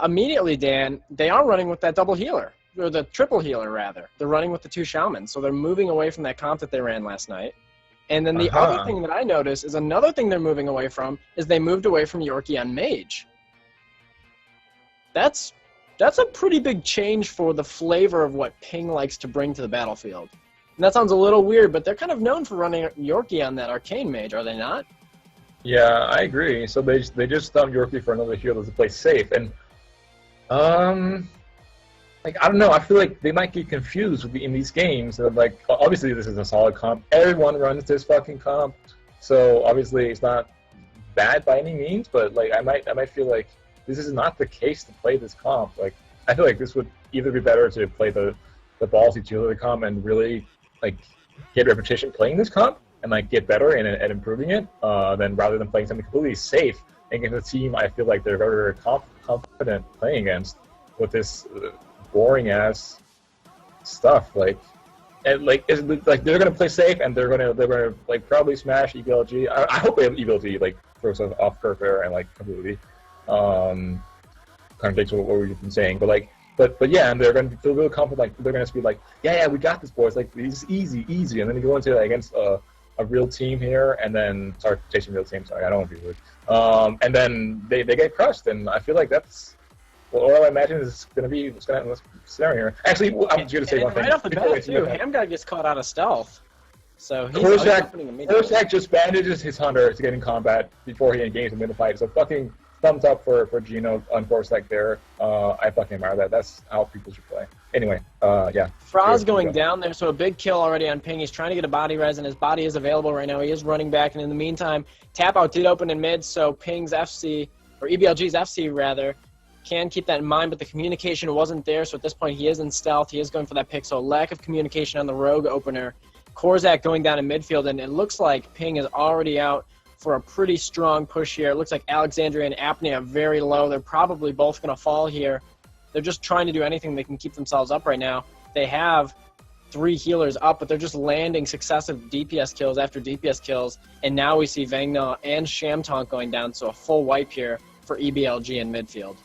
Immediately, Dan, they are running with that double healer, or the triple healer, rather. They're running with the 2 Shamans, so they're moving away from that comp that they ran last night. And then the other thing that I noticed is another thing they're moving away from is they moved away from Yorkie on Mage. That's a pretty big change for the flavor of what Ping likes to bring to the battlefield. And that sounds a little weird, but they're kind of known for running Yorkie on that Arcane Mage, are they not? Yeah, I agree. So they just dumped Yorkie for another healer to play safe, and like, I don't know. I feel like they might get confused in these games. Like, obviously this is a solid comp. Everyone runs this fucking comp, so obviously it's not bad by any means. But like, I might feel like this is not the case to play this comp. Like, I feel like this would either be better to play the ballsy two-healer comp and really like get repetition playing this comp and like get better at improving it, than rather than playing something completely safe against a team I feel like they're very, very confident playing against with this boring ass stuff. Like, and like they're gonna play safe and they're gonna like probably smash EBLG. I hope they have EBLG like throws us off curve there and like completely contradicts what we've been saying. But like, but yeah, and they're gonna feel real confident. Like they're gonna be like, yeah, we got this, boys. Like, it's easy, and then you go into like, against a real team here, and then start chasing real team. Sorry, I don't want to be rude. And then they get crushed, and I feel like that's what I imagine is going to be what's going to happen in this scenario here. Actually, I'm just going to say one thing. Right off the bat, too, Hamgodx gets caught out of stealth. So he's Korzac just bandages his hunter to get in combat before he engages him in the fight. So fucking thumbs up for Gino on Korzac there. I fucking admire that. That's how people should play. Anyway, yeah. Froz going down there, so a big kill already on Ping. He's trying to get a body res, and his body is available right now. He is running back, and in the meantime, tap out did open in mid, so Ping's FC, or EBLG's FC rather, can keep that in mind, but the communication wasn't there, so at this point he is in stealth. He is going for that pick, so lack of communication on the rogue opener. Korzac going down in midfield, and it looks like Ping is already out for a pretty strong push here. It looks like Alexandriya and Apnea are very low. They're probably both going to fall here. They're just trying to do anything they can keep themselves up right now. They have 3 healers up, but they're just landing successive DPS kills after DPS kills, and now we see Vangnaw and Shamtonk going down, so a full wipe here for EBLG in midfield.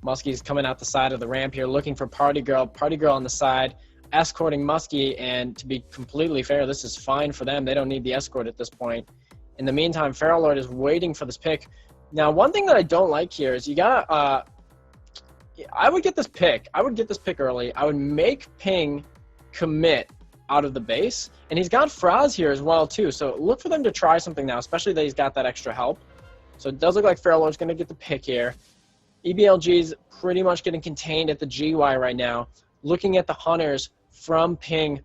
Muskie's coming out the side of the ramp here, looking for Partygirl. Partygirl on the side, escorting Muskie, and to be completely fair, this is fine for them. They don't need the escort at this point. In the meantime, Feralordx is waiting for this pick. Now, one thing that I don't like here is you gotta, I would get this pick. I would get this pick early. I would make Ping commit out of the base, and he's got Froz here as well, too. So look for them to try something now, especially that he's got that extra help. So it does look like Feralordx is going to get the pick here. EBLG's pretty much getting contained at the GY right now. Looking at the hunters from Ping,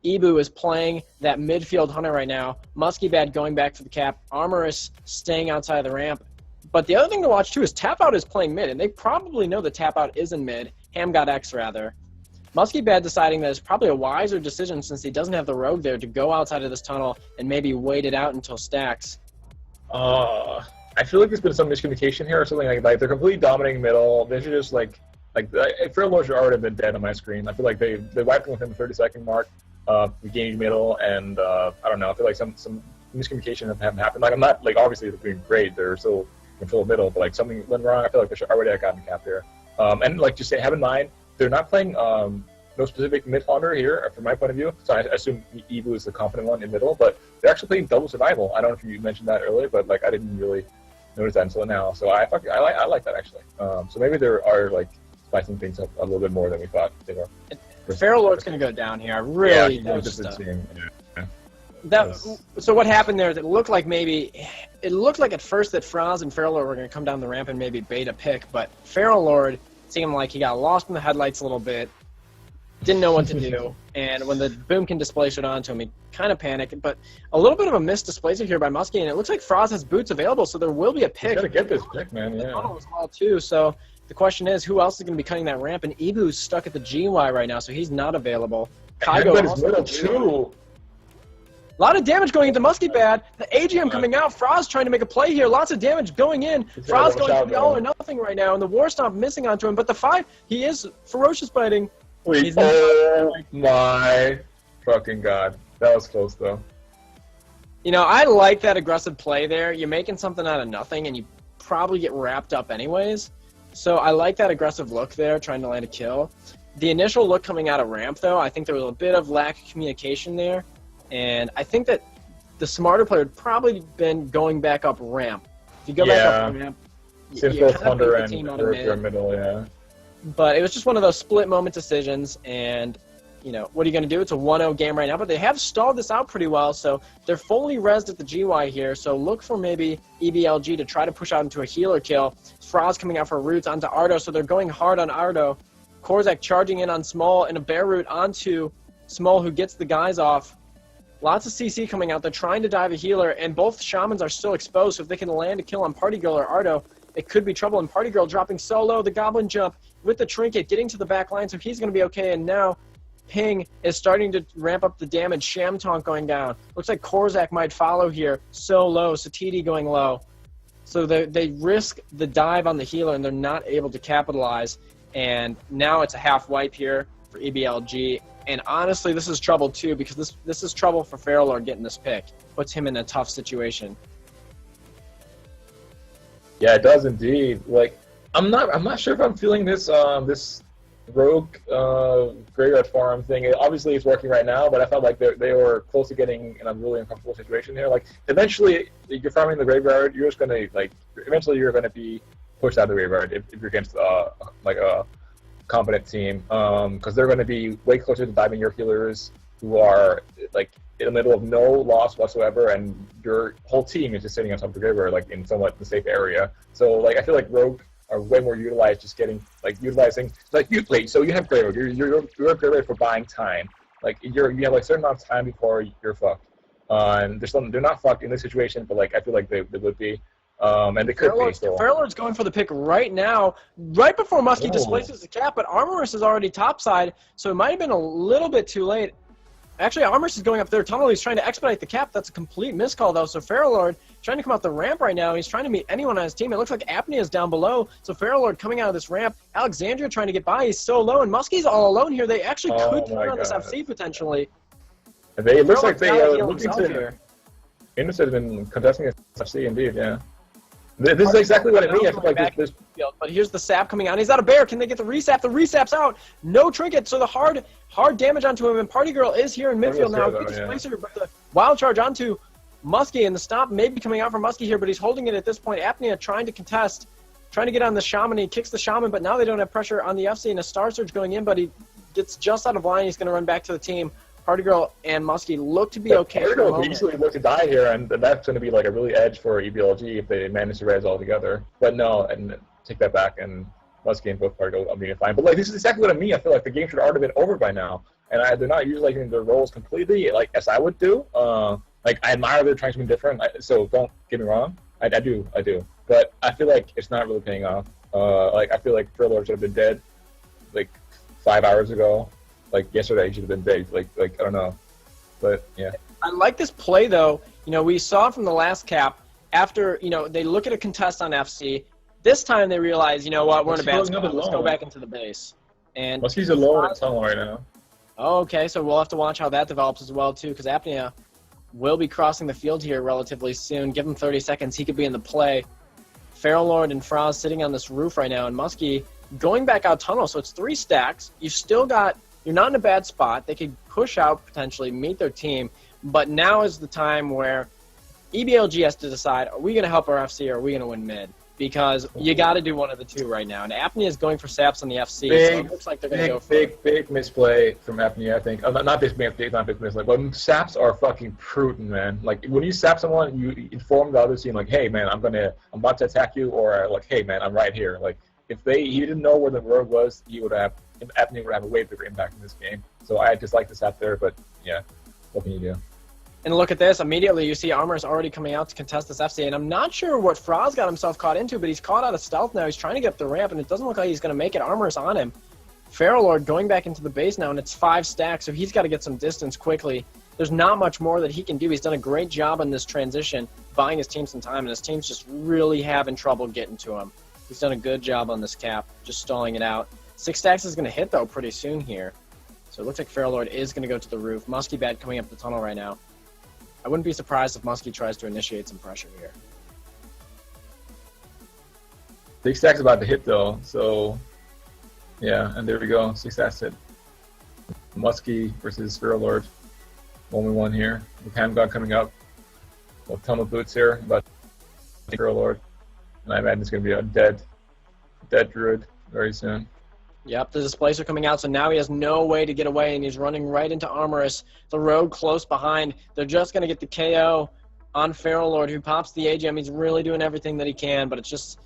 Ebuu is playing that midfield hunter right now. Muskiebad going back for the cap. Amorous staying outside of the ramp. But the other thing to watch, too, is Tap Out is playing mid, and they probably know that Tap Out is in mid. Hamgodx, rather. Muskiebad deciding that it's probably a wiser decision since he doesn't have the rogue there to go outside of this tunnel and maybe wait it out until stacks. I feel like there's been some miscommunication here or something like that. They're completely dominating middle. They should just like Feralordx should already have been dead on my screen. I feel like they wiped him within the 30-second mark. We gained middle, and I don't know. I feel like some miscommunication haven't happened. Like, I'm not like obviously they're doing great. They're still control middle, but like something went wrong. I feel like they should already have gotten cap here. And like just have in mind, they're not playing no specific mid hunter here from my point of view. So I assume Ebuu is the confident one in middle, but they're actually playing double survival. I don't know if you mentioned that earlier, but like I didn't really notice that until now. So I like that actually. So maybe there are like spicing things up a little bit more than we thought they were. Feralordx going to go down here. I really noticed that. So what happened there is it looked like at first that Froz and Feralordx were going to come down the ramp and maybe bait a pick, but Feralordx seemed like he got lost in the headlights a little bit, didn't know what to do, and when the boomkin displacer it onto him, he kind of panicked. But a little bit of a missed displacer here by Muskie, and it looks like Froz has boots available, so there will be a pick. He's got to get this pick, man. Yeah. As well too. So the question is, who else is going to be cutting that ramp? And Ebu's stuck at the GY right now, so he's not available. Kygo also too. A lot of damage going into Muskiebad. The AGM coming out. Froz trying to make a play here. Lots of damage going in. Froz going for the all or nothing right now, and the War Stomp missing onto him. But the 5, he is ferocious biting. Oh my fucking god. That was close though. You know, I like that aggressive play there. You're making something out of nothing, and you probably get wrapped up anyways. So I like that aggressive look there, trying to land a kill. The initial look coming out of ramp, though, I think there was a bit of lack of communication there. And I think that the smarter player would probably been going back up ramp. If you go back up ramp, seems you both kind of Thunder beat and the team out your of mid. middle, yeah. But it was just one of those split moment decisions, and you know, what are you going to do? It's a 1-0 game right now, but they have stalled this out pretty well, so they're fully rezzed at the GY here, so look for maybe EBLG to try to push out into a healer kill. Froz coming out for roots onto Arto, so they're going hard on Arto. Korzac charging in on Smull, and a bear root onto Smull, who gets the guys off. Lots of CC coming out. They're trying to dive a healer, and both Shamans are still exposed, so if they can land a kill on Partygirl or Arto, it could be trouble. And Partygirl dropping so low, the Goblin jump with the trinket, getting to the back line, so he's going to be okay, and now Ping is starting to ramp up the damage. Shamtonk going down. Looks like Korzac might follow here. So low. Sateti going low. So they risk the dive on the healer, and they're not able to capitalize. And now it's a half wipe here for EBLG. And honestly, this is trouble too, because this is trouble for Feralordx getting this pick. Puts him in a tough situation. Yeah, it does indeed. Like, I'm not sure if I'm feeling this this rogue graveyard farm thing. Obviously it's working right now, but I felt like they were close to getting in a really uncomfortable situation here. Like, eventually you're farming the graveyard, you're just gonna eventually you're gonna be pushed out of the graveyard if you're against like a competent team, because they're gonna be way closer to diving your healers who are like in the middle of no loss whatsoever, and your whole team is just sitting on top of the graveyard, like in somewhat the safe area. So like I feel like rogue are way more utilized, just getting utilizing so you have graveyard. You're graveyard for buying time. Like you have like a certain amount of time before you're fucked. And they're not fucked in this situation, but like I feel like they would be. And they could be. So. Feralordx going for the pick right now, right before Muskie displaces the cap, but Amorous is already topside, so it might have been a little bit too late. Actually, Amorous is going up their tunnel. He's trying to expedite the cap. That's a complete miscall, though. So Feralordx trying to come out the ramp right now. He's trying to meet anyone on his team. It looks like Apnea is down below. So Feralordx coming out of this ramp. Alexandriya trying to get by. He's so low, and Muskie's all alone here. They actually could turn on this FC potentially. It looks like they are looking to interested in contesting this FC, indeed, yeah. This is exactly what I mean. I feel like this. But here's the sap coming out. He's out of bear. Can they get the resap? The resap's out. No trinket. So the hard damage onto him. And Partygirl is here in midfield now. Good displacer, but the wild charge onto Muskie, and the stomp may be coming out from Muskie here, but he's holding it at this point. Apnea trying to contest, trying to get on the Shaman. He kicks the Shaman, but now they don't have pressure on the FC, and a Star Surge going in, but he gets just out of line. He's going to run back to the team. Partygirl and Muskie look to be okay. Partygirl easily look to die here, and that's going to be like a really edge for EBLG if they manage to res all together. But no, and take that back, and Muskie and both Partygirl, I mean, fine. But like, this is exactly what I mean. I feel like the game should already been over by now, and they're not utilizing their roles completely, like as I would do. Like, I admire they're trying something different, so don't get me wrong. I do. But I feel like it's not really paying off. Like, I feel like Feralordx should have been dead, like, 5 hours ago. Like, yesterday, he should have been dead. Like, I don't know. But, yeah. I like this play, though. You know, we saw from the last cap, after, you know, they look at a contest on FC. This time they realize, you know what, we're in a bad spot. Let's go back into the base. And Muskie's alone in tunnel right now. Oh, okay, so we'll have to watch how that develops as well, too, because Apnea will be crossing the field here relatively soon. Give him 30 seconds. He could be in the play. Feralordx and Froz sitting on this roof right now, and Muskie going back out tunnel. So it's 3 stacks. You've still got... You're not in a bad spot. They could push out, potentially, meet their team. But now is the time where EBLG has to decide, are we going to help our FC or are we going to win mid? Because you got to do one of the two right now. And Apnea is going for saps on the FC, so it looks like they're going to go for big misplay from Apnea, I think. Not big misplay, but saps are fucking prudent, man. Like, when you sap someone, you inform the other team, like, hey, man, I'm about to attack you, or like, hey, man, I'm right here. Like, if he didn't know where the rogue was, Apnea would have a way bigger impact in this game. So I just like this out there, but yeah, what can you do? And look at this. Immediately, you see Armor's already coming out to contest this FC, and I'm not sure what Froz got himself caught into, but he's caught out of stealth now. He's trying to get up the ramp, and it doesn't look like he's going to make it. Armor's on him. Feralordx going back into the base now, and it's 5 stacks, so he's got to get some distance quickly. There's not much more that he can do. He's done a great job on this transition, buying his team some time, and his team's just really having trouble getting to him. He's done a good job on this cap, just stalling it out. 6 stacks is going to hit, though, pretty soon here. So it looks like Feralordx is going to go to the roof. Muskiebad coming up the tunnel right now. I wouldn't be surprised if Muskie tries to initiate some pressure here. Big stack's about to hit though, so yeah, and there we go. 6 stacks hit. Muskie versus Feralordx. 1v1 here. With Hamgodx coming up. A ton of boots here, about Feralordx. And I imagine it's going to be a dead Druid very soon. Yep, the Displacer coming out, so now he has no way to get away, and he's running right into Amorous. The Rogue close behind. They're just going to get the KO on Feralordx, who pops the AGM. He's really doing everything that he can, but it's just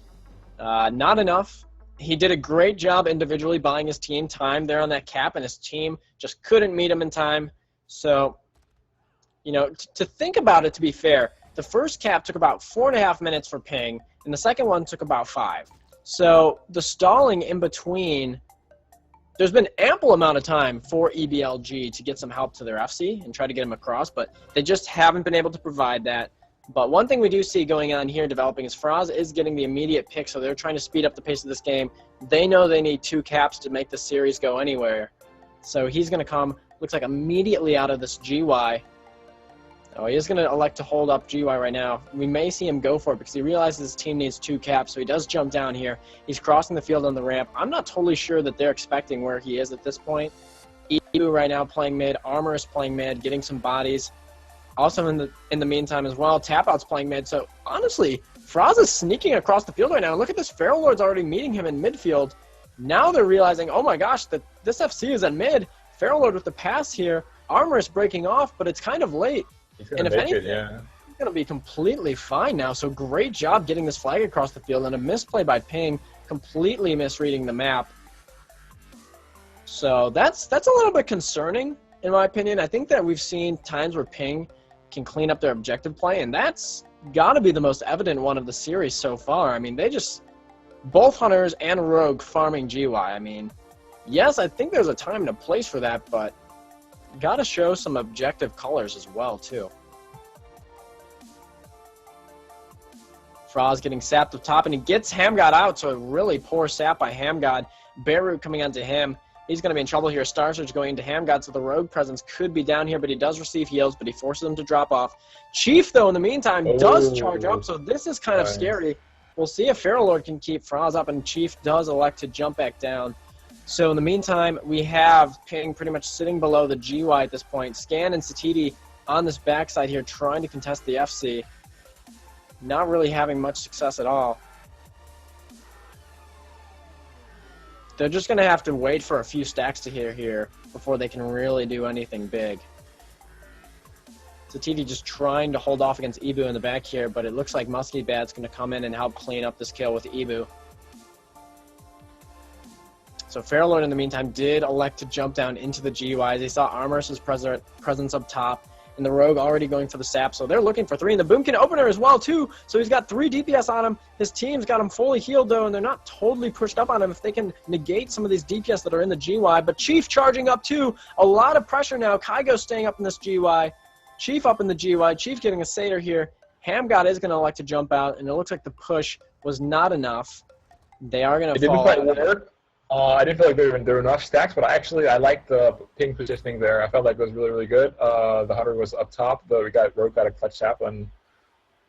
not enough. He did a great job individually buying his team time there on that cap, and his team just couldn't meet him in time. So, you know, to think about it, to be fair, the first cap took about 4.5 minutes for ping, and the second one took about 5. So the stalling in between, there's been ample amount of time for EBLG to get some help to their FC and try to get him across, but they just haven't been able to provide that. But one thing we do see going on here developing is Froz is getting the immediate pick, so they're trying to speed up the pace of this game. They know they need 2 caps to make the series go anywhere. So he's going to come, looks like immediately out of this GY. Oh, he is going to elect to hold up GY right now. We may see him go for it because he realizes his team needs 2 caps, so he does jump down here. He's crossing the field on the ramp. I'm not totally sure that they're expecting where he is at this point. Ebuu right now playing mid, Amorous playing mid, getting some bodies. Also in the meantime as well, Tapout's playing mid. So honestly, Froz is sneaking across the field right now. Look at this, Feralord's already meeting him in midfield. Now they're realizing, oh my gosh, that this FC is at mid. Feralordx with the pass here. Amorous breaking off, but it's kind of late. And if anything, he's going to be completely fine now. So great job getting this flag across the field, and a misplay by Ping, completely misreading the map. So that's a little bit concerning, in my opinion. I think that we've seen times where Ping can clean up their objective play, and that's got to be the most evident one of the series so far. I mean, they just, both Hunters and Rogue farming GY. I mean, yes, I think there's a time and a place for that, but got to show some objective colors as well, too. Froz getting sapped up top, and he gets Hamgodx out, so a really poor sap by Hamgodx. Bearroot coming onto him. He's going to be in trouble here. Star Surge going into Hamgodx, so the Rogue presence could be down here, but he does receive heals, but he forces him to drop off. Chief, though, in the meantime, does charge up, so this is kind of scary. We'll see if Feralordx can keep Froz up, and Chief does elect to jump back down. So in the meantime, we have Ping pretty much sitting below the GY at this point. Scan and Sateti on this backside here trying to contest the FC. Not really having much success at all. They're just going to have to wait for a few stacks to hit here before they can really do anything big. Sateti just trying to hold off against Ebuu in the back here, but it looks like Muskiebad's going to come in and help clean up this kill with Ebuu. So Feralordx, in the meantime, did elect to jump down into the GUIs. They saw Amorous' presence up top, and the Rogue already going for the sap. So they're looking for 3, and the Boomkin opener as well, too. So he's got 3 DPS on him. His team's got him fully healed, though, and they're not totally pushed up on him if they can negate some of these DPS that are in the GY. But Chief charging up, too. A lot of pressure now. Kygo staying up in this GY. Chief up in the GY. Chief getting a Satyr here. Hamgodx is going to elect to jump out, and it looks like the push was not enough. They are going to fall out. I didn't feel like there were enough stacks, but I liked the Ping positioning there. I felt like it was really, really good. The Hunter was up top, but Rogue got a clutch tap, and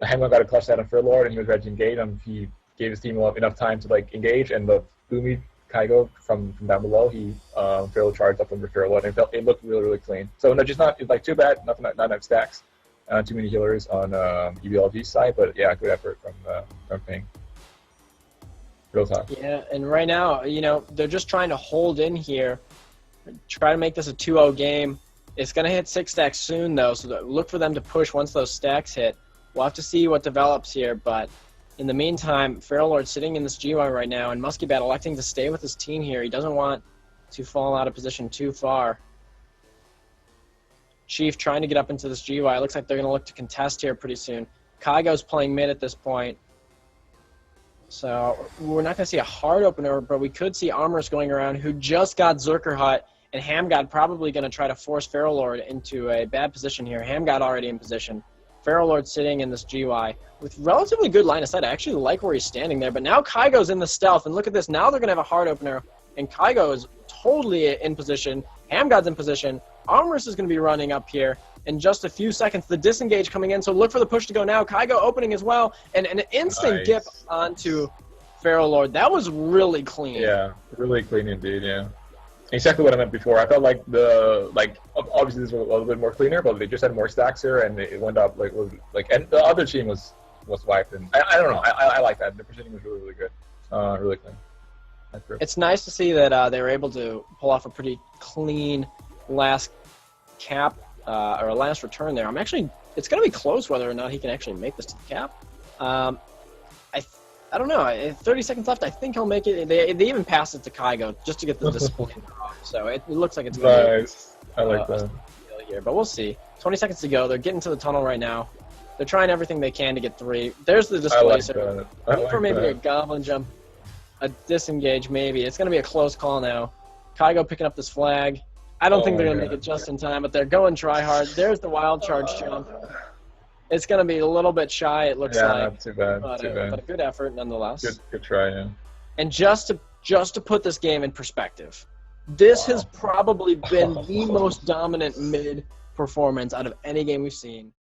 Hamgodx got a clutch tap on Feralordx, and he was ready to engage, and he gave his team enough time to engage, and the Boomy Kygo from down below, he Feralordx charged up under Feralordx, and it looked really, really clean. So no, just not too bad, not enough stacks, too many healers on EBLG's side, but yeah, good effort from Ping. Yeah, and right now, you know, they're just trying to hold in here, try to make this a 2-0 game. It's going to hit 6 stacks soon, though, so look for them to push once those stacks hit. We'll have to see what develops here, but in the meantime, Feralordx sitting in this GY right now, and Muskiebad electing to stay with his team here. He doesn't want to fall out of position too far. Chief trying to get up into this GY. Looks like they're going to look to contest here pretty soon. Kygo's playing mid at this point. So we're not going to see a hard opener, but we could see Amorous going around, who just got Zerker Hut, and Hamgodx probably going to try to force Feralordx into a bad position here. Hamgodx already in position. Feralordx sitting in this GY with relatively good line of sight. I actually like where he's standing there, but now Kygo's in the stealth, and look at this. Now they're going to have a hard opener, and Kygo is totally in position. Hamgodx's in position. Amorous is going to be running up here, in just a few seconds. The disengage coming in, so look for the push to go now. Kygo opening as well, and an instant Nice. dip onto Feralordx. That was really clean. Yeah, really clean indeed. Yeah, exactly what I meant before. I felt like obviously this was a little bit more cleaner, but they just had more stacks here, and it went up and the other team was wiped. And I don't know. I like that. The positioning was really good. Really clean. It's nice to see that they were able to pull off a pretty clean last cap or a last return there. It's going to be close whether or not he can actually make this to the cap. I don't know. 30 seconds left. I think he'll make it. They even passed it to Kygo just to get the display off. So it looks like it's going to be nice. I like that. Here, but we'll see. 20 seconds to go. They're getting to the tunnel right now. They're trying everything they can to get 3. There's the displacer. Look for maybe a goblin jump, a disengage maybe. It's going to be a close call now. Kygo picking up this flag. I don't think they're going to make it just in time, but they're going try hard. There's the wild charge jump. It's going to be a little bit shy, it looks like. Yeah, not too bad. But a good effort nonetheless. Good try, yeah. And just to put this game in perspective, this has probably been the most dominant mid performance out of any game we've seen.